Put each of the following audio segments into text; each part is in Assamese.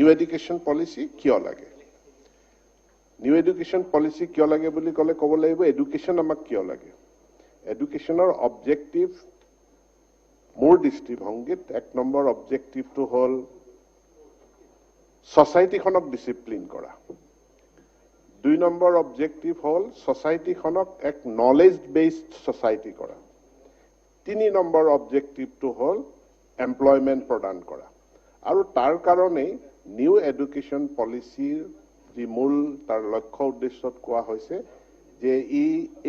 নিউ এডুকেশ্যন পলিচি কিয় লাগে নিউ এডুকেশ্যন পলিচি কিয় লাগে বুলি ক'লে ক'ব লাগিব এডুকেশ্যন আমাক কিয় লাগে এডুকেশ্যনৰ অবজেক্টিভ মোৰ দৃষ্টিভংগীত এক নম্বৰ অবজেক্টিভটো হ'ল সোসাইটিখনক ডিসিপ্লিন কৰা দুই নম্বৰ অবজেক্টিভ হ'ল সোসাইটিখনক এক নলেজ বেসড সোসাইটি কৰা তিনি নম্বৰ অবজেক্টিভটো হ'ল এমপ্লয়মেন্ট প্ৰদান কৰা আৰু তাৰ কাৰণে নিউ এডুকেশ্যন পলিচিৰ যি মূল তাৰ লক্ষ্য উদ্দেশ্যত কোৱা হৈছে যে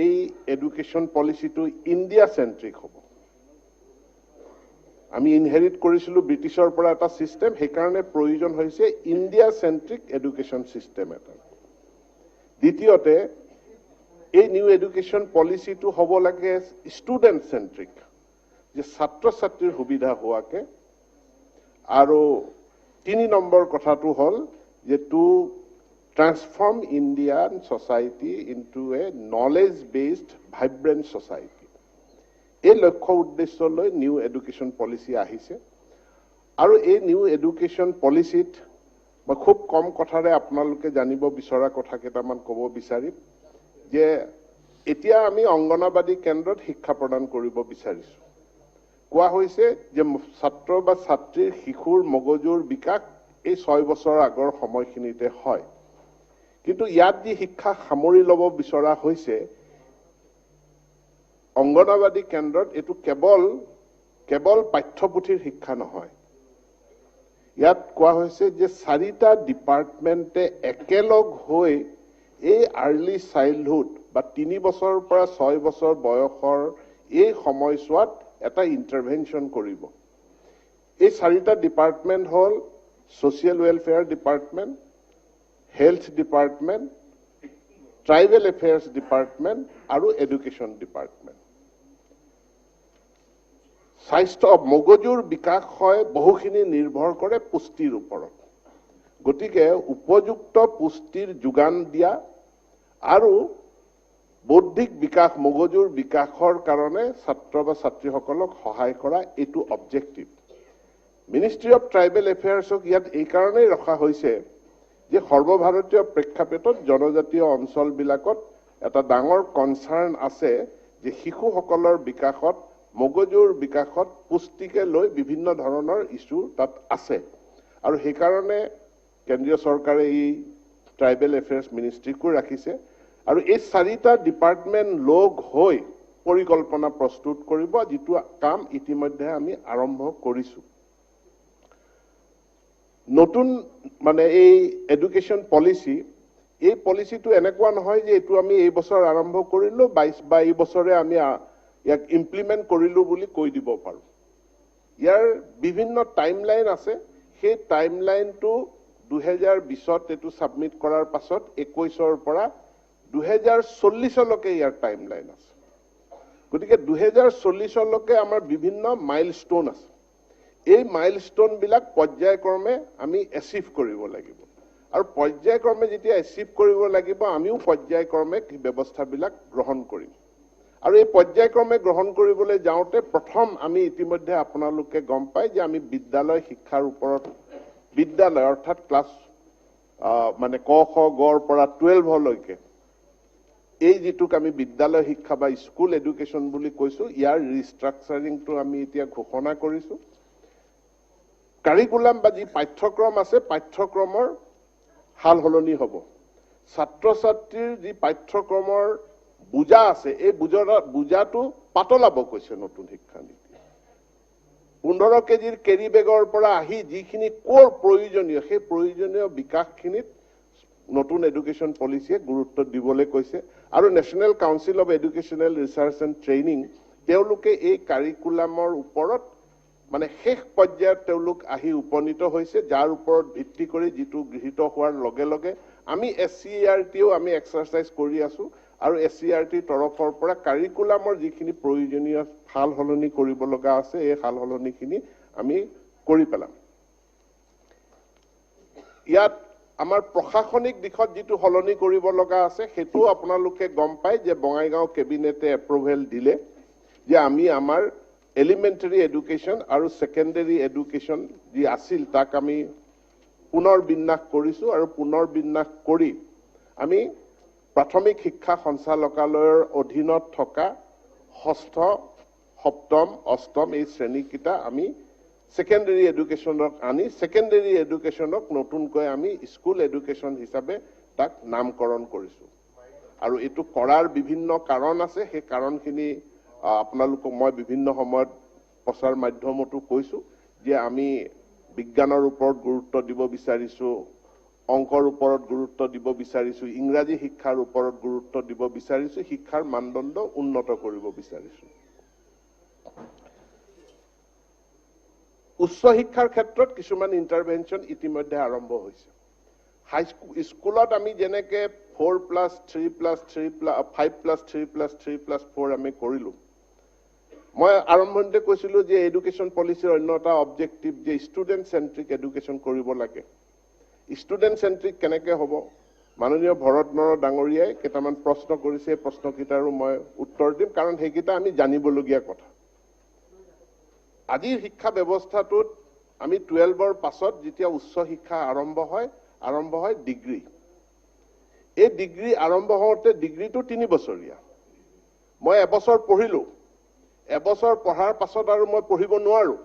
এই এডুকেশ্যন পলিচিটো ইন্ডিয়া সেন্ট্ৰিক হ'ব আমি ইনহেৰিট কৰিছিলো ব্ৰিটিছৰ পৰা এটা সিস্টেম সেই কাৰণে প্ৰয়োজন হৈছে ইন্ডিয়া সেন্ট্ৰিক এডুকেশ্যন সিস্টেম এটা দ্বিতীয়তে এই নিউ এডুকেশ্যন পলিচিটো হ'ব লাগে ষ্টুডেন্ট সেন্ট্ৰিক যে ছাত্ৰ ছাত্ৰীৰ সুবিধা হোৱাকে আৰু তিনি নম্বৰ কথাটো হ'ল যে two transform Indian society into a knowledge-based, vibrant society. এই লক্ষ্য উদ্দেশ্যলৈ নিউ এডুকেশ্যন পলিচি আহিছে আৰু এই নিউ এডুকেশ্যন পলিচিত মই খুব কম কথাৰে আপোনালোকে জানিব বিচৰা কথা কেইটামান ক'ব বিচাৰিম যে এতিয়া আমি অংগনবাদী কেন্দ্ৰত শিক্ষা প্ৰদান কৰিব বিচাৰিছো কোৱা হৈছে যে ছাত্ৰ বা ছাত্ৰীৰ শিশুৰ মগজুৰ বিকাশ এই 6 বছৰ আগৰ সময়খিনিতে হয় কিন্তু ইয়াত যি শিক্ষা সামৰি ল'ব বিচৰা হৈছে অংগনবাদী কেন্দ্ৰত এটো কেৱল পাঠ্যপুথিৰ শিক্ষা নহয় ইয়াত কোৱা হৈছে যে চাৰিটা ডিপাৰ্টমেন্টে একেলগ হৈ এই আৰ্লি চাইল্ডহুড বা 3 বছৰৰ পৰা 6 বছৰ বয়সৰ এই সময়ছোৱাত এটা ইন্টাৰভেনশন কৰিব এই চাৰিটা ডিপাৰ্টমেন্ট হ'ল social welfare department health department tribal affairs department আৰু এডুকেশ্যন ডিপাৰ্টমেন্ট স্বাস্থ্য মগজুৰ বিকাশ হয় বহুখিনি নিৰ্ভৰ কৰে পুষ্টিৰ ওপৰত গতিকে উপযুক্ত পুষ্টিৰ যোগান দিয়া আৰু বৌদ্ধিক বিকাশ মগজুৰ বিকাশৰ কাৰণে ছাত্ৰ বা ছাত্ৰীসকলক সহায় কৰা এটো অবজেক্টিভ মিনিষ্ট্ৰি অফ ট্ৰাইবেল এফেয়াৰ্সক ইয়াত এই কাৰণেই ৰখা হৈছে যে সৰ্বভাৰতীয় প্ৰেক্ষাপটত জনজাতীয় অঞ্চলবিলাকত এটা ডাঙৰ কনসাৰ্ন আছে যে শিশুসকলৰ বিকাশত মগজুৰ বিকাশত পুষ্টিকে লৈ বিভিন্ন ধৰণৰ ইস্যু তাত আছে আৰু সেই কাৰণে কেন্দ্ৰীয় চৰকাৰে এই ট্ৰাইবেল এফেয়াৰ্স মিনিষ্ট্ৰিকো ৰাখিছে আৰু এই চাৰিটা ডিপাৰ্টমেন্ট লগ হৈ পৰিকল্পনা প্ৰস্তুত কৰিব যেটো কাম ইতিমধ্যে আমি আৰম্ভ কৰিছো নতুন মানে এই এডুকেশ্যন পলিচি এই পলিচিটো এনেকুৱা নহয় যে এটো আমি এই বছৰ আৰম্ভ কৰিলো 22 বা এই বছৰে আমি ইয়াক ইমপ্লিমেন্ট কৰিলো বুলি কৈ দিব পাৰো ইয়াৰ বিভিন্ন টাইমলাইন আছে সেই টাইমলাইনটো 2020ত এটো সাবমিট কৰাৰ পাছত 21ৰ পৰা 2040 লৈকে ইয়াৰ টাইমলাইন আছে গতিকে 2040 লৈকে আমাৰ বিভিন্ন মাইলস্টোন আছে এই মাইলস্টোন বিলাক পৰ্যায়ক্ৰমে আমি এচিভ কৰিব লাগিব আৰু পৰ্যায়ক্ৰমে যেতিয়া এচিভ কৰিব লাগিব আমিও পৰ্যায়ক্ৰমে কি ব্যৱস্থাবিলাক গ্ৰহণ কৰিম আৰু এই পৰ্যায়ক্ৰমে গ্ৰহণ কৰিবলৈ যাওঁতে প্ৰথম আমি ইতিমধ্যে আপোনালোকে গম পায় যে আমি বিদ্যালয় শিক্ষাৰ ওপৰত বিদ্যালয় অৰ্থাৎ ক্লাছ মানে ক খ গৰ পৰা 12 লৈকে এই যেটুক আমি বিদ্যালয় শিক্ষা বা স্কুল এডুকেশ্যন বুলি কৈছো ইয়াৰ ৰিষ্ট্ৰাকচাৰিংটো আমি এতিয়া ঘোষণা কৰিছো কাৰিকুলাম বা যি পাঠ্যক্ৰম আছে পাঠ্যক্ৰমৰ হাল হলনি হ'ব ছাত্ৰ ছাত্ৰীৰ যি পাঠ্যক্ৰমৰ বুজা আছে এই বুজাটো পাতলাব কৈছে নতুন শিক্ষা নীতি 15 কেজিৰ কেৰি বেগৰ পৰা আহি যিখিনি কোৰ প্ৰয়োজনীয় সেই প্ৰয়োজনীয় বিকাশখিনিত নতুন এডুকেশ্যন পলিচিয়ে গুৰুত্ব দিবলৈ কৈছে আৰু national council of educational research and training তেওঁলোকে এই কাৰিকুলামৰ ওপৰত মানে শেষ পৰ্যায়ত তেওঁলোক আহি উপনীত হৈছে যাৰ ওপৰত ভিত্তি কৰি যেটো গৃহীত হোৱাৰ লগে লগে আমি এছচিআৰটিও আমি এক্সাৰসাইজ কৰি আছো আৰু এছচিআৰটি তৰফৰ পৰা কাৰিকুলামৰ যিখিনি প্ৰয়োজনীয় হাল হলনি কৰিব লগা আছে এই হাল হলনিখিনি আমি কৰি পেলাম ইয়াত আমাৰ প্ৰশাসনিক দিশত যেটো হলনি কৰিব লগা আছে হেতু আপোনালোকে গম পায় যে বঙাইগাঁও কেবিনেটে এপ্ৰুভেল দিলে যে আমি আমাৰ এলিমেন্টাৰী এডুকেশ্যন আৰু সেকেন্ডাৰী এডুকেশ্যন যি আছিল তাক আমি পুনৰ বিন্যাস কৰিছো আৰু পুনৰ বিন্যাস কৰি আমি প্ৰাথমিক শিক্ষা সঞ্চালকালয়ৰ অধীনত থকা ষষ্ঠ সপ্তম অষ্টম এই শ্ৰেণীকেইটা আমি সেকেন্ডাৰী এডুকেশ্যনক আনি সেকেন্ডাৰী এডুকেশ্যনক নতুনকৈ আমি স্কুল এডুকেশ্যন হিচাপে তাক নামকৰণ কৰিছো আৰু এটো কৰাৰ বিভিন্ন কাৰণ আছে সেই কাৰণখিনি আপোনালোকক মই বিভিন্ন সময়ত প্ৰচাৰ মাধ্যমতো কৈছো যে আমি বিজ্ঞানৰ ওপৰত গুৰুত্ব দিব বিচাৰিছো অংকৰ ওপৰত গুৰুত্ব দিব বিচাৰিছো ইংৰাজী শিক্ষাৰ ওপৰত গুৰুত্ব দিব বিচাৰিছো শিক্ষাৰ মানদণ্ড উন্নত কৰিব বিচাৰিছো উচ্চ শিক্ষাৰ ক্ষেত্ৰত কিছুমান ইন্টাৰভেনশন ইতিমধ্যে আৰম্ভ হৈছে হাই স্কুলত আমি যেনেকে 4+3+3+5+3+3+4 আমি কৰিলো মই আৰম্ভণিতে কৈছিলো যে এডুকেশ্যন পলিচিৰ অন্যটা অবজেক্টিভ যে ষ্টুডেন্ট সেন্ট্ৰিক এডুকেশ্যন কৰিব লাগে ষ্টুডেন্ট সেন্ট্ৰিক কেনেকে হ'ব মাননীয় ভৰত নৰ ডাঙৰীয়াই কেইটামান প্ৰশ্ন কৰিছে এই প্ৰশ্নকেইটাৰো মই উত্তৰ দিম কাৰণ হেকিটা আমি জানিবলগীয়া কথা আজিৰ শিক্ষা ব্যৱস্থাটোত আমি 12ৰ পাছত যেতিয়া উচ্চ শিক্ষা আৰম্ভ হয় ডিগ্ৰী এই ডিগ্ৰী আৰম্ভ হওঁতে ডিগ্ৰীটো 3 বছৰীয়া মই এবছৰ পঢ়িলো এবছৰ পঢ়াৰ পাছত আৰু মই পঢ়িব নোৱাৰো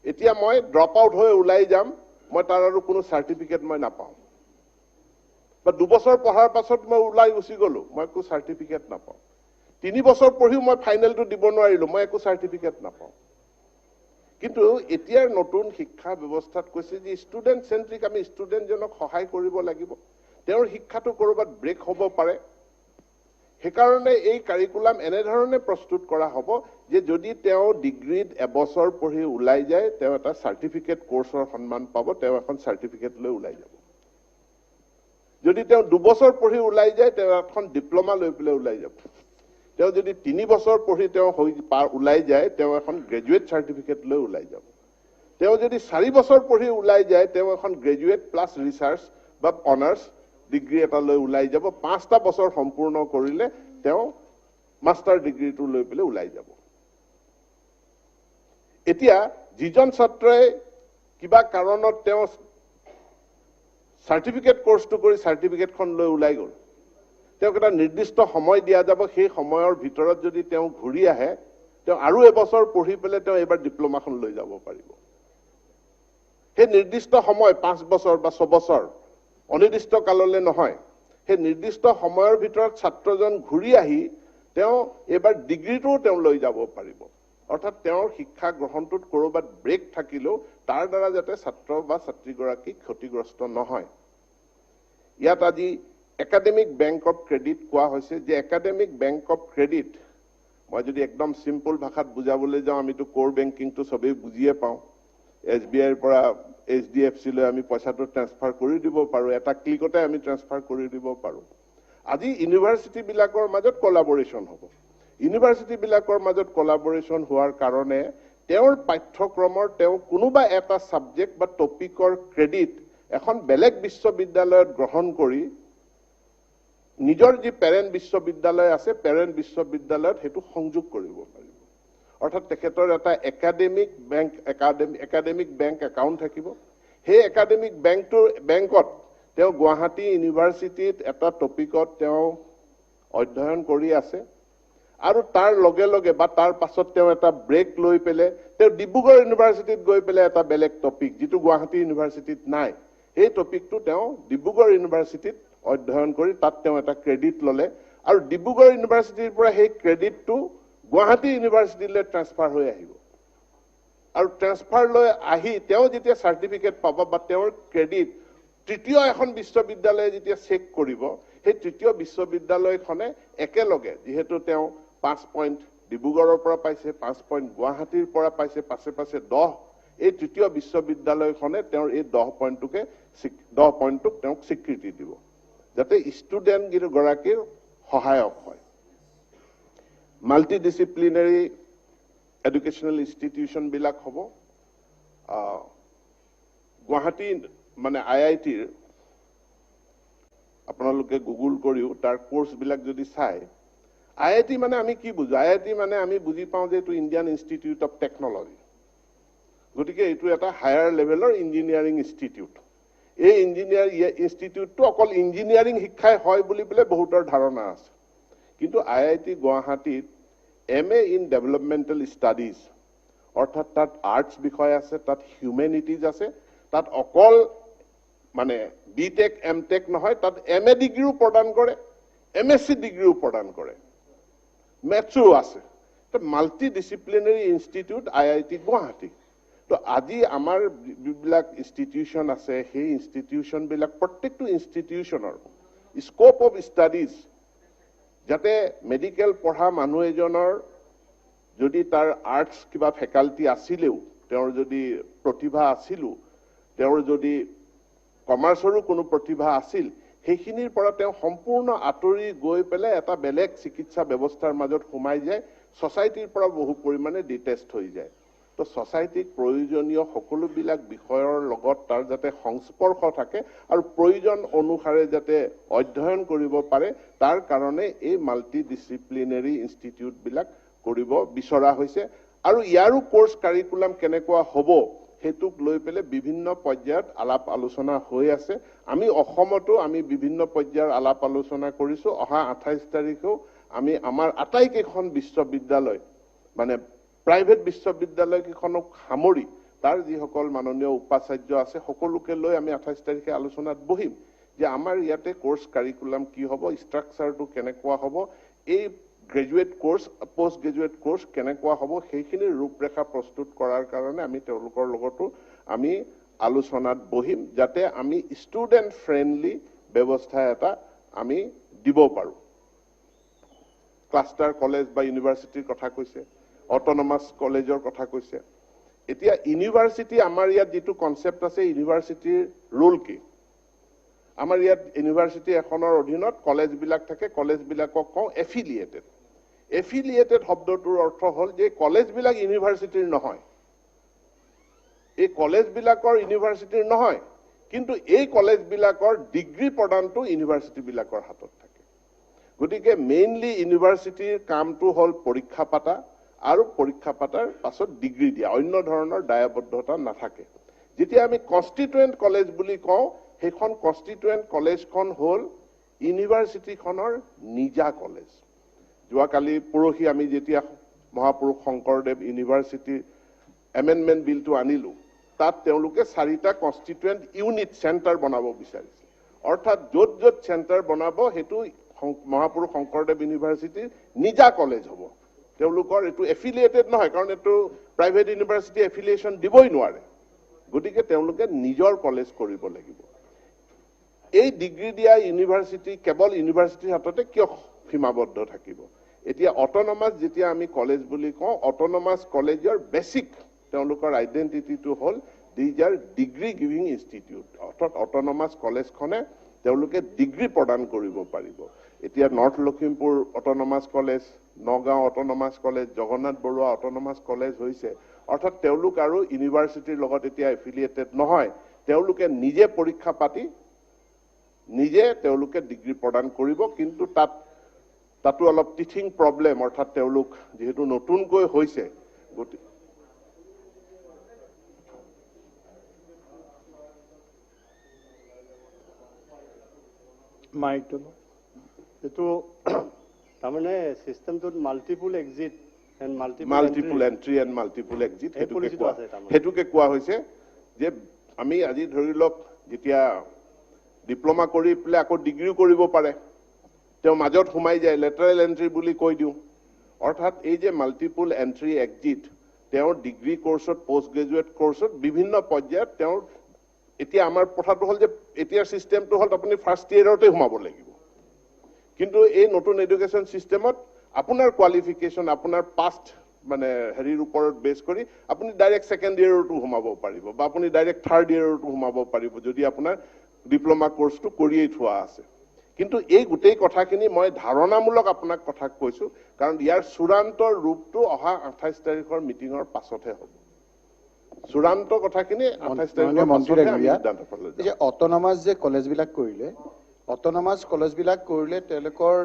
এতিয়া মই ড্ৰপ আউট হৈ ওলাই যাম মই তাৰ আৰু কোনো সাৰ্টিফিকেট মই নাপাওঁ বা 2 বছৰ পঢ়াৰ পাছত মই ওলাই গুচি গলো মই কোনো সাৰ্টিফিকেট নাপাওঁ 3 বছৰ পঢ়িও মই ফাইনেলটো দিব নোৱাৰিলো মই একো সাৰ্টিফিকেট নাপাওঁ কিন্তু এতিয়াৰ নতুন শিক্ষা ব্যৱস্থাত কৈছে যে ষ্টুডেন্ট সেন্ট্ৰিক আমি ষ্টুডেন্ট জনক সহায় কৰিব লাগিব তেওঁৰ শিক্ষাটো কৰবাত ব্ৰেক হ'ব পাৰে হেকাৰণে এই কাৰিকুলাম এনে ধৰণে প্ৰস্তুত কৰা হ'ব যে যদি তেওঁ ডিগ্ৰীত এবছৰ পঢ়ি ওলাই যায় তেওঁ এটা সাৰ্টিফিকেট কোৰ্সৰ সন্মান পাব তেওঁ এখন সাৰ্টিফিকেট লৈ ওলাই যাব যদি তেওঁ 2 বছৰ পঢ়ি ওলাই যায় তেওঁ এখন ডিপ্লোমা লৈ পেলাই ওলাই যাব তেওঁ যদি 3 বছৰ পঢ়ি তেওঁ ওলাই যায় তেওঁ এখন গ্ৰেজুৱেট সাৰ্টিফিকেট লৈ ওলাই যাব তেওঁ যদি 4 বছৰ পঢ়ি ওলাই যায় তেওঁ এখন গ্ৰেজুৱেট প্লাস ৰিসাৰ্চ বা অনাৰ্স ডিগ্ৰী এটা লৈ ওলাই যাব 5টা বছৰ সম্পূৰ্ণ কৰিলে তেওঁ মাষ্টাৰ ডিগ্ৰীটো লৈ পেলাই ওলাই যাব এতিয়া যিজন ছাত্ৰই কিবা কাৰণত তেওঁ সাৰ্টিফিকেট কোৰ্সটো কৰি সাৰ্টিফিকেটখন লৈ ওলাই গল তেওঁ এটা নিৰ্দিষ্ট সময় দিয়া যাব সেই সময়ৰ ভিতৰত যদি তেওঁ ঘূৰি আহে তেওঁ আৰু এবছৰ পঢ়ি পেলাই তেওঁ এবাৰ ডিপ্লোমাখন লৈ যাব পাৰিব সেই নিৰ্দিষ্ট সময় 5 বছৰ বা 6 বছৰ অনিৰ্দিষ্ট কাললৈ নহয় সেই নিৰ্দিষ্ট সময়ৰ ভিতৰত ছাত্ৰজন ঘূৰি আহি তেওঁ এবাৰ ডিগ্ৰীটো তেওঁ লৈ যাব পাৰিব অৰ্থাৎ তেওঁৰ শিক্ষা গ্ৰহণটোত কৰবাত ব্ৰেক থাকিলেও তাৰ দ্বাৰা যাতে ছাত্ৰ বা ছাত্ৰীগৰাকী ক্ষতিগ্ৰস্ত নহয় ইয়াত আজি একাডেমিক বেংক অফ ক্ৰেডিট কোৱা হৈছে যে একাডেমিক বেংক অফ ক্ৰেডিট মই যদি একদম সিম্পল ভাষাত বুজাবলৈ যাওঁ আমিতো কোৰ বেংকিংটো সবেই বুজিয়ে পাওঁ SBI পৰা HDFC লৈ আমি পইচাটো ট্ৰান্সফাৰ কৰি দিব পাৰো এটা ক্লিকতে আমি ট্ৰান্সফাৰ কৰি দিব পাৰো আজি ইউনিভাৰ্সিটি বিলাকৰ মাজত কোলাবোৰেচন হ'ব ইউনিভাৰ্সিটি বিলাকৰ মাজত কোলাবোৰেচন হোৱাৰ কাৰণে তেওঁৰ পাঠ্যক্ৰমৰ তেওঁ কোনোবা এটা সাবজেক্ট বা টপিকৰ ক্ৰেডিট এখন বেলেগ বিশ্ববিদ্যালয়ত গ্ৰহণ কৰি নিজৰ যি পেৰেন্ট বিশ্ববিদ্যালয় আছে পেৰেন্ট বিশ্ববিদ্যালয়ত হেতু সংযোগ কৰিব পাৰিব অৰ্থাৎ তেখেতৰ এটা একাডেমিক বেংক একাউণ্ট থাকিব সেই একাডেমিক বেংকত তেওঁ গুৱাহাটী ইউনিভাৰ্সিটিত এটা টপিকত তেওঁ অধ্যয়ন কৰি আছে আৰু তাৰ লগে লগে বা তাৰ পাছত তেওঁ এটা ব্ৰেক লৈ পেলে তেওঁ ডিব্ৰুগড় ইউনিভাৰ্সিটিত গৈ পেলে এটা বেলেগ টপিক যেটো গুৱাহাটী ইউনিভাৰ্সিটিত নাই এই টপিকটো তেওঁ ডিব্ৰুগড় ইউনিভাৰ্সিটিত অধ্যয়ন কৰি তাত তেওঁ এটা ক্ৰেডিট ললে আৰু ডিব্ৰুগড় ইউনিভাৰ্সিটিৰ পৰা সেই ক্ৰেডিটটো গুৱাহাটী ইউনিভাৰ্সিটিলৈ ট্ৰান্সফাৰ হৈ আহিব আৰু ট্ৰান্সফাৰ লৈ আহি তেওঁ যেতিয়া সাৰ্টিফিকেট পাব বা তেওঁৰ ক্ৰেডিট তৃতীয় এখন বিশ্ববিদ্যালয়ে যেতিয়া চেক কৰিব সেই তৃতীয় বিশ্ববিদ্যালয়খনে একেলগে যেহেতু তেওঁ 5 পইণ্ট ডিব্ৰুগড়ৰ পৰা পাইছে 5 পইণ্ট গুৱাহাটীৰ পৰা পাইছে পাছে 10 এই তৃতীয় বিশ্ববিদ্যালয়খনে তেওঁৰ এই 10 পইণ্টক তেওঁক স্বীকৃতি দিব যাতে ষ্টুডেন্ট গৰাকীৰ সহায়ক হয় মাল্টিডিসিপ্লিনাৰী এডুকেশনাল ইনষ্টিটিউশন বিলাক হ'ব গুৱাহাটী মানে IITৰ আপোনালোকে গুগল কৰিও তাৰ কোৰ্স বিলাক যদি চাই IIT মানে আমি কি বুজো IIT মানে আমি বুজি পাওঁ যে এটো ইন্ডিয়ান ইনষ্টিটিউট অফ টেকনলজি গতিকে এটো এটা হায়াৰ লেভেলৰ ইঞ্জিনিয়াৰিং ইনষ্টিটিউট এই ইঞ্জিনিয়াৰ ইনষ্টিটিউটটো অকল ইঞ্জিনিয়াৰিং শিক্ষাই হয় বুলি পেলাই বহুতৰ ধাৰণা আছে কিন্তু IIT গুৱাহাটীত MA ইন ডেভেলপমেণ্টেল ষ্টাডিজ অৰ্থাৎ তাত আৰ্টছ বিষয় আছে তাত হিউমেনিটিজ আছে তাত অকল মানে বিটেক এমটেক নহয় তাত MA ডিগ্ৰীও প্ৰদান কৰে MSc ডিগ্ৰীও প্ৰদান কৰে মেথছো আছে তো মাল্টি ডিসিপ্লিনাৰী ইনষ্টিটিউট IIT গুৱাহাটী তো আজি আমাৰ যিবিলাক ইনষ্টিটিউচন আছে সেই ইনষ্টিটিউচন বিলাক প্ৰত্যেকটো ইনষ্টিটিউচনৰ স্কোপ অফ ষ্টাডিজ যাতে মেডিকেল পঢ়া মানুহ এজনৰ যদি তাৰ আৰ্টছ কিবা ফেকাল্টি আছিলেও তেওঁৰ যদি প্ৰতিভা আছিলো তেওঁৰ যদি কমাৰ্চৰো কোনো প্ৰতিভা আছিল সেইখিনিৰ পৰা তেওঁ সম্পূৰ্ণ আতৰি গৈ পেলাই এটা বেলেগ চিকিৎসা ব্যৱস্থাৰ মাজত সোমাই যায় সোসাইটিৰ পৰা বহু পৰিমাণে ডিটেষ্ট হৈ যায় তো সোসাইটিক প্ৰয়োজনীয় সকলোবিলাক বিষয়ৰ লগত তাৰ যাতে সংস্পৰ্শ থাকে আৰু প্ৰয়োজন অনুসাৰে যাতে অধ্যয়ন কৰিব পাৰে তাৰ কাৰণে এই মাল্টি ডিসিপ্লিনাৰী ইনষ্টিটিউট বিলাক কৰিব বিচৰা হৈছে আৰু ইয়াৰো কোৰ্স কাৰিকুলাম কেনেকুৱা হ'ব হেতুক লৈ পেলে বিভিন্ন পৰ্যায়ত আলাপ আলোচনা হৈ আছে আমি অসমতো আমি বিভিন্ন পৰ্যায়ৰ আলাপ আলোচনা কৰিছো অহা 28 তাৰিখেও আমি আমাৰ আটাইকেইখন বিশ্ববিদ্যালয় মানে প্ৰাইভেট বিশ্ববিদ্যালয় কেইখনক সামৰি তাৰ যিসকল মাননীয় উপাচাৰ্য আছে সকলোকে লৈ আমি 28 তাৰিখে আলোচনাত বহিম যে আমাৰ ইয়াতে কোৰ্স কাৰিকুলাম কি হ'ব ষ্ট্ৰাকচাৰটো কেনেকুৱা হ'ব এই graduate course post graduate course কেনেকুৱা হ'ব সেইখিনি ৰূপৰেখা প্ৰস্তুত কৰাৰ কাৰণে আমি তেওঁলোকৰ লগতো আমি আলোচনাত বহিম যাতে আমি ষ্টুডেন্ট ফ্ৰেন্ডলি ব্যৱস্থা এটা আমি দিব পাৰো ক্লাষ্টাৰ কলেজ বা ইউনিভাৰ্সিটিৰ কথা কৈছে অটোনমাস কলেজৰ কথা কৈছে এতিয়া ইউনিভাৰ্সিটি আমাৰ ইয়াত যেটো কনসেপ্ট আছে ইউনিভাৰ্সিটিৰ ৰোল কি আমাৰ ইয়াত ইউনিভাৰ্সিটি এখনৰ অধীনত কলেজ বিলাক থাকে কলেজ বিলাকক কওঁ এফিলিয়েটেড শব্দটোৰ অৰ্থ হ'ল যে কলেজ বিলাক ইউনিভাৰ্সিটিৰ নহয় এই কলেজ বিলাকৰ ইউনিভাৰ্সিটিৰ নহয় কিন্তু এই কলেজ বিলাকৰ ডিগ্ৰী প্ৰদানটো ইউনিভাৰ্সিটি বিলাকৰ হাতত থাকে গতিকে মেইনলি ইউনিভাৰ্সিটিৰ কামটো হ'ল পৰীক্ষা পাতা আৰু পৰীক্ষা পাতাৰ পাছত ডিগ্ৰী দিয়া অন্য ধৰণৰ দায়বদ্ধতা নাথাকে যেতিয়া আমি কনস্টিটুৱেন্ট কলেজ বুলি কওঁ সেইখন কনস্টিটুৱেন্ট কলেজখন হ'ল ইউনিভাৰ্সিটিখনৰ নিজা কলেজ যোৱাকালি পৰহি আমি যেতিয়া মহাপুৰুষ শংকৰদেৱ ইউনিভাৰ্সিটি এমেন্ডমেন্ট বিলটো আনিলো তাত তেওঁলোকে 4টা কনস্টিটুৱেন্ট ইউনিট সেন্টাৰ বনাব বিচাৰিছে অৰ্থাৎ য'ত য'ত সেন্টাৰ বনাব হেতু মহাপুৰুষ শংকৰদেৱ ইউনিভাৰ্সিটিৰ নিজা কলেজ হ'ব তেওঁলোকৰ এটো এফিলিয়েটেড নহয় কাৰণ এটো প্ৰাইভেট ইউনিভাৰ্সিটি এফিলিয়েশন দিবই নোৱাৰে গতিকে তেওঁলোকে নিজৰ কলেজ কৰিব লাগিব এই ডিগ্ৰী দিয়া ইউনিভাৰ্সিটি কেৱল ইউনিভাৰ্সিটিৰ হাততে কিয় সীমাবদ্ধ থাকিব এতিয়া অটোনমাস যেতিয়া আমি কলেজ বুলি কওঁ অটোনমাস কলেজৰ বেসিক তেওঁলোকৰ আইডেন্টিটিটো হ'ল these are degree giving institute অৰ্থাৎ অটোনমাস কলেজখনে তেওঁলোকে ডিগ্ৰী প্ৰদান কৰিব পাৰিব এতিয়া north Lakhimpur autonomous college Nagaon autonomous college Jagannath Baruah autonomous college হৈছে অৰ্থাৎ তেওঁলোক আৰু ইউনিভাৰ্সিটিৰ লগত এতিয়া এফিলিয়েটেড নহয় তেওঁলোকে নিজে পৰীক্ষা পাতি নিজে তেওঁলোকে ডিগ্ৰী প্ৰদান কৰিব কিন্তু তাতো অলপ টিচিং প্ৰবলেম অৰ্থাৎ তেওঁলোক যেহেতু নতুনকৈ হৈছে মাইকটো এটো তাৰমানে সিস্টেমটোত multiple exit and multiple entry and multiple exit হেতুকে কোৱা হৈছে যে আমি আজি ধৰি লওক যেতিয়া ডিপ্লোমা কৰি পেলে আকৌ ডিগ্ৰীও কৰিব পাৰে তেওঁ মাজত সোমাই যায় লেটাৰেল এন্ট্ৰি বুলি কৈ দিও অৰ্থাৎ এই যে মাল্টিপল এন্ট্ৰি এক্সিট তেওঁৰ ডিগ্ৰী কোৰ্সত পোষ্ট গ্ৰেজুৱেট কোৰ্সত বিভিন্ন পৰ্যায়ত তেওঁৰ এতিয়া আমাৰ কথাটো হ'ল যে এতিয়াৰ সিস্টেমটো হ'ল আপুনি ফাৰ্স্ট ইয়াৰতে সোমাব লাগিব কিন্তু এই নতুন এডুকেশন সিস্টেমত আপোনাৰ কোৱালিফিকেশন আপোনাৰ পাষ্ট মানে হেৰিৰ ওপৰত বেস কৰি আপুনি ডাইৰেক্ট সেকেন্ড ইয়াৰটো সোমাব পাৰিব বা আপুনি ডাইৰেক্ট থাৰ্ড ইয়াৰটো সোমাব পাৰিব যদি আপোনাৰ ডিপ্লোমা কোৰ্সটো কৰিয়ে থোৱা আছে কিন্তু এই গুটেই কথাখিনি মই ধাৰণামূলক আপোনাক কথা কৈছো কাৰণ ইয়াৰ চূড়ান্ত ৰূপটো অহা 28 তাৰিখৰ মিটিঙৰ পাছতহে হ'ব চূড়ান্ত কথাখিনি 28 তাৰিখৰ মন্ত্ৰীয়ে যে অটোনমাস যে কলেজবিলাক কৰিলে অটোনমাস কলেজবিলাক কৰিলে তেওঁলোকৰ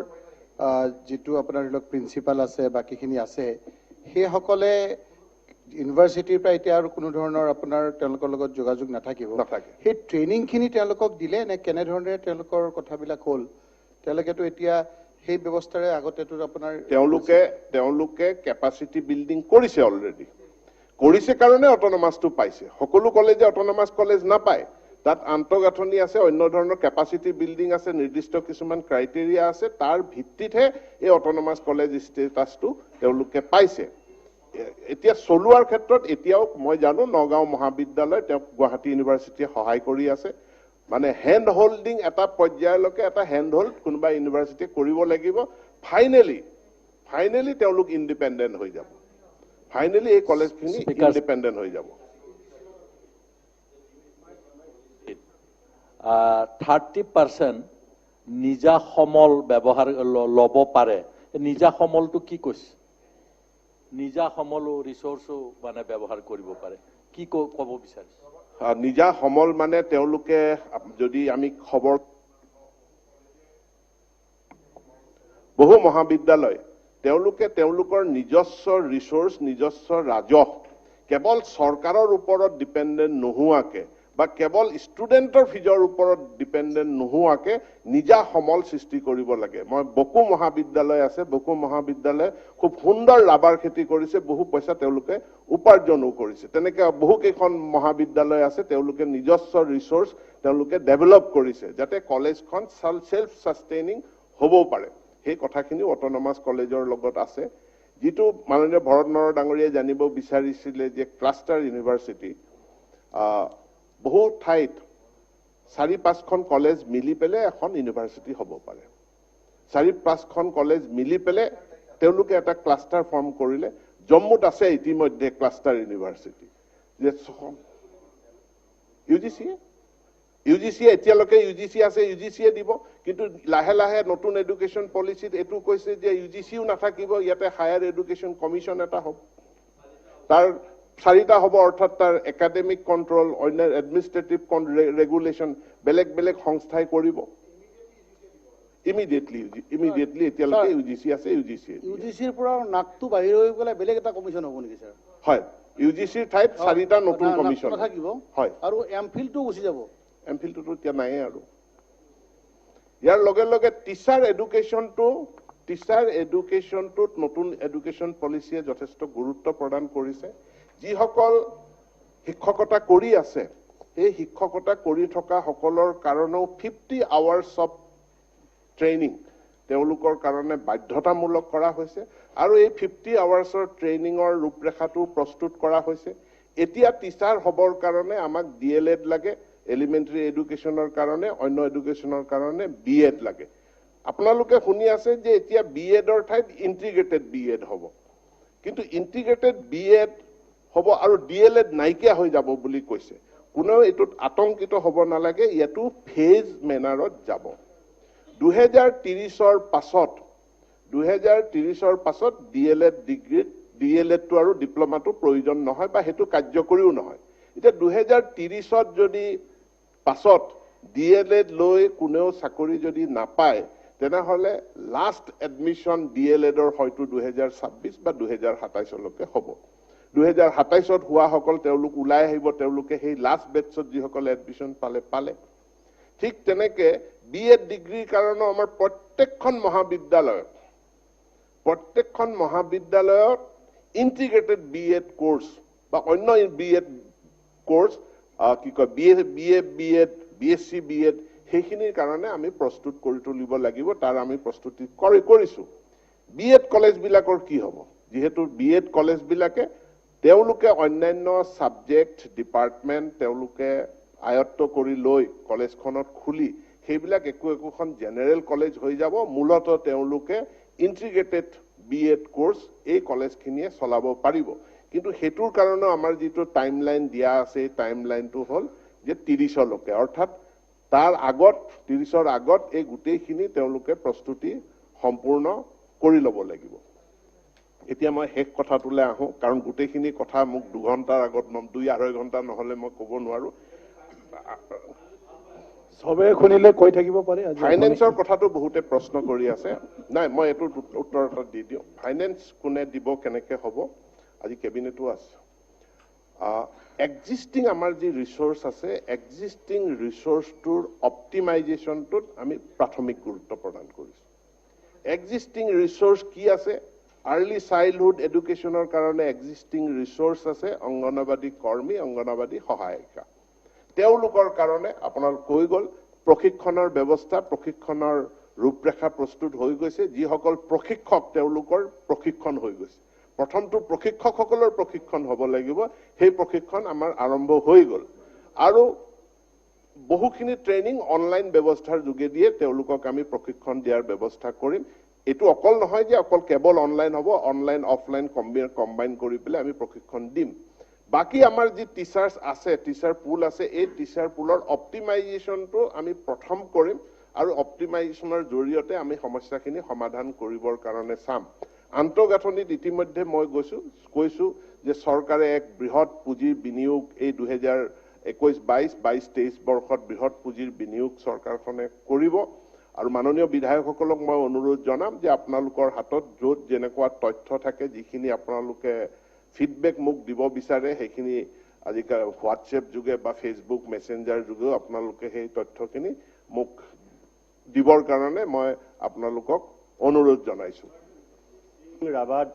যেটো আপোনাৰ প্ৰিন্সিপাল আছে বাকিখিনি আছে সেই সকলে ইউনিভাৰ্চিটিৰ পৰা এতিয়া আৰু কোনো ধৰণৰ আপোনাৰ তেওঁলোকৰ লগত যোগাযোগ নাথাকিব নাথাকে। সেই ট্ৰেইনিংখিনি তেওঁলোকক দিলে নে কেনেধৰণে তেওঁলোকৰ কথাবিলাক হ'ল তেওঁলোকেতো এতিয়া সেই ব্যৱস্থাৰে আগতেতো আপোনাৰ তেওঁলোকে কেপাচিটি বিল্ডিং কৰিছে অলৰেডি কৰিছে কাৰণে অট'নমাছটো পাইছে সকলো কলেজে অট'নমাছ কলেজ নাপায় তাত আন্তঃগাঁথনি আছে অন্য ধৰণৰ কেপাচিটি বিল্ডিং আছে নিৰ্দিষ্ট কিছুমান ক্ৰাইটেৰিয়া আছে তাৰ ভিত্তিতহে এই অট'নমাছ কলেজ ষ্টেটাছটো তেওঁলোকে পাইছে এতিয়া চলোৱাৰ ক্ষেত্ৰত এতিয়াও মই জানো নগাঁও মহাবিদ্যালয় তেওঁ গুৱাহাটী ইউনিভাৰ্চিটিয়ে সহায় কৰি আছে মানে হ্যান্ড হোল্ডিং এটা পৰ্যায়লৈকে এটা হ্যান্ড হোল্ড কোনোবা ইউনিভাৰ্চিটি কৰিব লাগিব ফাইনেলি তেওঁলোক ইণ্ডিপেণ্ডেণ্ট হৈ যাব ফাইনেলি এই কলেজখিনি ইণ্ডিপেণ্ডেণ্ট হৈ যাব 30% নিজা সমল ব্যৱহাৰ ল'ব পাৰে নিজা সমলটো কি কৈছে নিজা সমল ৰিসোৰ্সও মানে ব্যৱহাৰ কৰিব পাৰে কি ক'ব বিচাৰিছে নিজা সমল মানে তেওঁলোকে যদি আমি খবৰ বহু মহাবিদ্যালয় তেওঁলোকে তেওঁলোকৰ নিজস্ব ৰিসোৰ্স নিজস্ব ৰাজহ কেৱল চৰকাৰৰ ওপৰত ডিপেন্ডেন্ট নোহোৱাকে বা কেৱল ষ্টুডেন্টৰ ফিজৰ ওপৰত ডিপেন্ডেন্ট নোহোৱাকে নিজা সমল সৃষ্টি কৰিব লাগে মই বকু মহাবিদ্যালয় আছে বকু মহাবিদ্যালয় খুব সুন্দৰ ৰাবাৰ খেতি কৰিছে বহু পইচা তেওঁলোকে উপাৰ্জনও কৰিছে তেনেকৈ বহু কেইখন মহাবিদ্যালয় আছে তেওঁলোকে নিজস্ব ৰিসোৰ্স তেওঁলোকে ডেভেলপ কৰিছে যাতে কলেজখন সেলফ সাস্টেইনিং হ'ব পাৰে সেই কথাখিনি অট'নমাছ কলেজৰ লগত আছে যেটো মাননীয় ভৰত নৰহ ডাঙৰীয়াই জানিব বিচাৰিছিলে যে ক্লাষ্টাৰ ইউনিভাৰ্চিটি বহু ঠাইত 4-5খন কলেজ মিলি পেলে এখন ইউনিভাৰ্চিটি হ'ব পাৰে 4-5খন কলেজ মিলি পেলে তেওঁলোকে এটা ক্লাষ্টাৰ ফৰ্ম কৰিলে জম্মুত আছে ইতিমধ্যে ক্লাষ্টাৰ ইউনিভাৰ্চিটি যে ইউজিসি এতিয়ালৈকে ইউজিসি আছে ইউজিসিয়ে দিব কিন্তু লাহে লাহে নতুন এডুকেশ্যন পলিচিত এটো কৈছে যে ইউজিসিও নাথাকিব ইয়াতে হায়াৰ এডুকেশ্যন কমিশ্যন এটা হ'ব তাৰ 4টা হ'ব অৰ্থাৎ তাৰ একাডেমিক কন্ট্ৰোল অন্য এডমিনিষ্ট্ৰেটিভ ৰেগুলেশ্যন বেলেগ সংস্থাই কৰিব ইমিডিয়েটলি এতিয়ালৈকে ইউজিসি আছে ইউজিসিৰ পৰা নাকটো বাহিৰ হৈ গ'লে বেলেগ এটা কমিশ্যন হ'ব নেকি স্যাৰ হয় ইউজিসিৰ ঠাইত 4টা নতুন কমিশ্যন থাকিব হয় আৰু এমফিলটো গুচি যাব এমফিলটো এতিয়া নাই আৰু ইয়াৰ লগে লগে টিচাৰ এডুকেশ্যনটোত নতুন এডুকেশ্যন পলিচিয়ে যথেষ্ট গুৰুত্ব প্ৰদান কৰিছে যিসকল শিক্ষকতা কৰি আছে এই শিক্ষকতা কৰি থকা সকলৰ কাৰণেও 50 আৱাৰ্ছ অফ ট্ৰেইনিং তেওঁলোকৰ কাৰণে বাধ্যতামূলক কৰা হৈছে আৰু এই 50 আৱাৰ্ছৰ ট্ৰেইনিঙৰ ৰূপৰেখাটো প্ৰস্তুত কৰা হৈছে এতিয়া টিচাৰ হ'বৰ কাৰণে আমাক ডিএলএড লাগে এলিমেন্টাৰী এডুকেশ্যনৰ কাৰণে অন্য এডুকেশ্যনৰ কাৰণে বিএড লাগে আপোনালোকে শুনি আছে যে এতিয়া বিএডৰ ঠাইত ইন্টিগ্ৰেটেড বিএড হ'ব কিন্তু ইন্টিগ্ৰেটেড বিএড হ'ব আৰু ডিএলএড নাইকিয়া হৈ যাব বুলি কৈছে কোনেও এটোত আতংকিত হ'ব নালাগে ইয়াটো ফেজ মেনাৰত যাব 2030ৰ পাছত ডিএলএড ডিগ্ৰীত ডিএলএডটো আৰু ডিপ্লোমাটো প্ৰয়োজন নহয় বা হেতু কাৰ্যকৰীও নহয় এতিয়া 2030ত যদি পাছত ডিএলএড লৈ কোনেও চাকৰি যদি নাপায় তেনেহলে লাষ্ট এডমিশন ডিএলএডৰ হয়তো 2026 বা 2027 লৈকে হ'ব 2027ত হোৱা সকল তেওঁলোক উলাই আহিব তেওঁলোকে সেই লাষ্ট বেটছত যিসকল এডমিশন পালে ঠিক তেনেকে বিএড ডিগ্ৰীৰ কাৰণে আমাৰ প্ৰত্যেকখন মহাবিদ্যালয়ত ইন্টিগ্ৰেটেড বিএড কোৰ্স বা অন্য বিএড কোৰ্স কি কয় বিএড বিএসসি বিএড সেইখিনিৰ কাৰণে আমি প্ৰস্তুত কৰি তুলিব লাগিব তাৰ আমি প্ৰস্তুতি কৰিছো বিএড কলেজ বিলাকৰ কি হ'ব যেহেতু বিএড কলেজ বিলাকে তেওঁলোকে অন্যান্য সাবজেক্ট ডিপাৰ্টমেন্ট তেওঁলোকে আয়ত্ত কৰি লৈ কলেজখনত খুলি সেইবিলাক একোখন জেনাৰেল কলেজ হৈ যাব মূলত তেওঁলোকে ইন্টিগ্ৰেটেড বিএড কোৰ্স এই কলেজখিনিয়ে চলাব পাৰিব কিন্তু হেতুৰ কাৰণে আমাৰ যেটো টাইমলাইন দিয়া আছে টাইমলাইনটো হল যে 30 লৈকে অৰ্থাৎ তাৰ আগত 30ৰ আগত এই গুটেইখিনি তেওঁলোকে প্ৰস্তুতি সম্পূৰ্ণ কৰি ল'ব লাগিব এতিয়া মই শেষ কথাটোলে আহো কাৰণ গুটেইখিনি কথা মোক 2 ঘণ্টাৰ আগত 2-2.5 ঘণ্টা নহলে মই ক'ব নোৱাৰো সবে শুনিলে কৈ থাকিব পাৰে ফাইনেন্সৰ কথাটো বহুতে প্ৰশ্ন কৰি আছে নাই মই এটো উত্তৰ এটা দি দিও ফাইনেন্স কোনে দিব কেনেকে হ'ব আজি কেবিনেটো আছে এক্সিষ্টিং আমাৰ যি ৰিচোৰ্চ আছে এক্সিষ্টিং ৰিচোৰ্চটোৰ অপ্টিমাইজেশ্যনটোত আমি প্ৰাথমিক গুৰুত্ব প্ৰদান কৰিছোঁ এক্সিষ্টিং ৰিচোৰ্চ কি আছে আৰ্লি চাইল্ডহুড এডুকেশ্যনৰ কাৰণে এক্সিষ্টিং ৰিচোৰ্চ আছে অংগনবাদী কৰ্মী অংগনবাদী সহায়িকা তেওঁলোকৰ কাৰণে আপোনালোক কৈ গ'ল প্ৰশিক্ষণৰ ব্যৱস্থা প্ৰশিক্ষণৰ ৰূপৰেখা প্ৰস্তুত হৈ গৈছে যিসকল প্ৰশিক্ষক তেওঁলোকৰ প্ৰশিক্ষণ হৈ গৈছে প্ৰথমটো প্ৰশিক্ষকসকলৰ প্ৰশিক্ষণ হ'ব লাগিব সেই প্ৰশিক্ষণ আমাৰ আৰম্ভ হৈ গ'ল আৰু বহুখিনি ট্ৰেইনিং অনলাইন ব্যৱস্থাৰ যোগেদিয়ে তেওঁলোকক আমি প্ৰশিক্ষণ দিয়াৰ ব্যৱস্থা কৰিম এইটো অকল নহয় যে অকল কেৱল অনলাইন হ'ব অনলাইন অফলাইন কম্বাইন কৰি পেলাই আমি প্ৰশিক্ষণ দিম বাকি আমাৰ যি টিচাৰ্ছ আছে টিচাৰ পুল আছে এই টিচাৰ পুলৰ অপ্টিমাইজেশ্যনটো আমি প্ৰথম কৰিম আৰু অপ্টিমাইজেশ্যনৰ জৰিয়তে আমি সমস্যাখিনি সমাধান কৰিবৰ কাৰণে চাম আন্তঃগাঁথনিত ইতিমধ্যে মই কৈছো যে চৰকাৰে এক বৃহৎ পুঁজিৰ বিনিয়োগ এই 2021-22 বৰ্ষত বৃহৎ পুঁজিৰ বিনিয়োগ চৰকাৰখনে কৰিব আৰু মাননীয় বিধায়কসকলক মই অনুৰোধ জনাম যে আপোনালোকৰ হাতত য'ত যেনেকুৱা তথ্য থাকে যিখিনি আপোনালোকে ফিডবেক মোক দিব বিচাৰে সেইখিনি আজিকালি হোৱাটছএপ যোগে বা ফেচবুক মেছেঞ্জাৰ যোগেও আপোনালোকে সেই তথ্যখিনি মোক দিবৰ কাৰণে মই আপোনালোকক অনুৰোধ জনাইছো ৰাবাত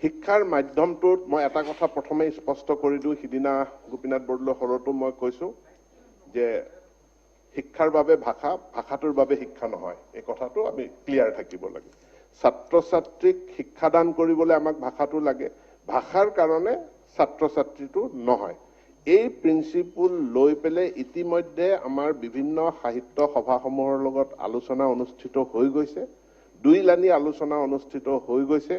শিক্ষাৰ মাধ্যমটোত মই এটা কথা প্ৰথমে স্পষ্ট কৰি দিওঁ সিদিনা গোপীনাথ বৰদলৈ হলতো মই কৈছো যে শিক্ষাৰ বাবে ভাষাটোৰ বাবে শিক্ষা নহয় এই কথাটো আমি ক্লিয়াৰ থাকিব লাগে ছাত্ৰ ছাত্ৰীক শিক্ষাদান কৰিবলৈ আমাক ভাষাটো লাগে ভাষাৰ কাৰণে ছাত্ৰ ছাত্ৰীটো নহয় এই প্ৰিন্সিপল লৈ পেলাই ইতিমধ্যে আমাৰ বিভিন্ন সাহিত্য সভাসমূহৰ লগত আলোচনা অনুষ্ঠিত হৈ গৈছে দুইলানি আলোচনা অনুষ্ঠিত হৈ গৈছে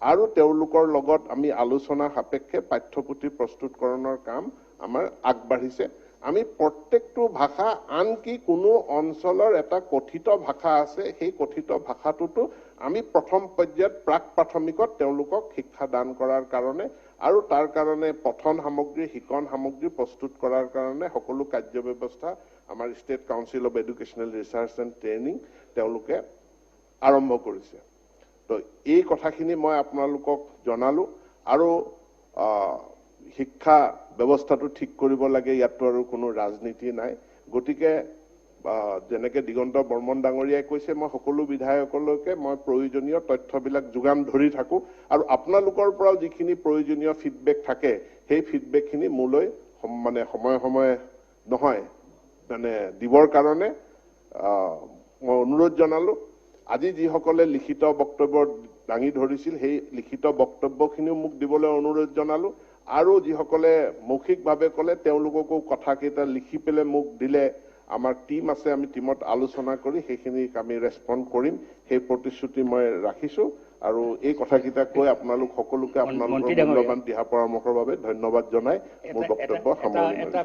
আৰু তেওঁলোকৰ লগত আমি আলোচনা সাপেক্ষে পাঠ্যপুথি প্ৰস্তুতকৰণৰ কাম আমাৰ আগবাঢ়িছে আমি প্ৰত্যেকটো ভাষা আনকি কোনো অঞ্চলৰ এটা কথিত ভাষা আছে সেই কথিত ভাষাটোতো আমি প্ৰথম পৰ্যায়ত প্ৰাক প্ৰাথমিকত তেওঁলোকক শিক্ষা দান কৰাৰ কাৰণে আৰু তাৰ কাৰণে পঠন সামগ্ৰী শিকন সামগ্ৰী প্ৰস্তুত কৰাৰ কাৰণে সকলো কাৰ্য ব্যৱস্থা আমাৰ state council of educational research and training তেওঁলোকে আৰম্ভ কৰিছে তো এই কথাখিনি মই আপোনালোকক জনালো আৰু শিক্ষা ব্যৱস্থাটো ঠিক কৰিব লাগে ইয়াতো আৰু কোনো ৰাজনীতি নাই গতিকে যেনেকে দিগন্ত বৰ্মন ডাঙৰীয়াই কৈছে মই সকলো বিধায়কলৈকে মই প্ৰয়োজনীয় তথ্যবিলাক যোগান ধৰি থাকো আৰু আপোনালোকৰ পৰাও যিখিনি প্ৰয়োজনীয় ফিডবেক থাকে সেই ফিডবেকখিনি মোলৈ মানে সময়ে নহয় মানে দিবৰ কাৰণে মই অনুৰোধ জনালো আজি যিসকলে লিখিত বক্তব্য দাঙি ধৰিছিল সেই লিখিত বক্তব্যখিনিও মোক দিবলৈ অনুৰোধ জনালো আৰু যিসকলে মৌখিকভাৱে ক'লে তেওঁলোককো কথাকেইটা লিখি পেলাই মোক দিলে আমাৰ টিম আছে আমি টিমত আলোচনা কৰি সেইখিনিক আমি ৰেছপন্ড কৰিম সেই প্ৰতিশ্ৰুতি মই ৰাখিছো আৰু এই কথাকেইটা কৈ আপোনালোক সকলোকে আপোনালোকৰ মূল্যৱান দিহা পৰামৰ্শৰ বাবে ধন্যবাদ জনাই মোৰ বক্তব্য সামৰণি মাৰিছো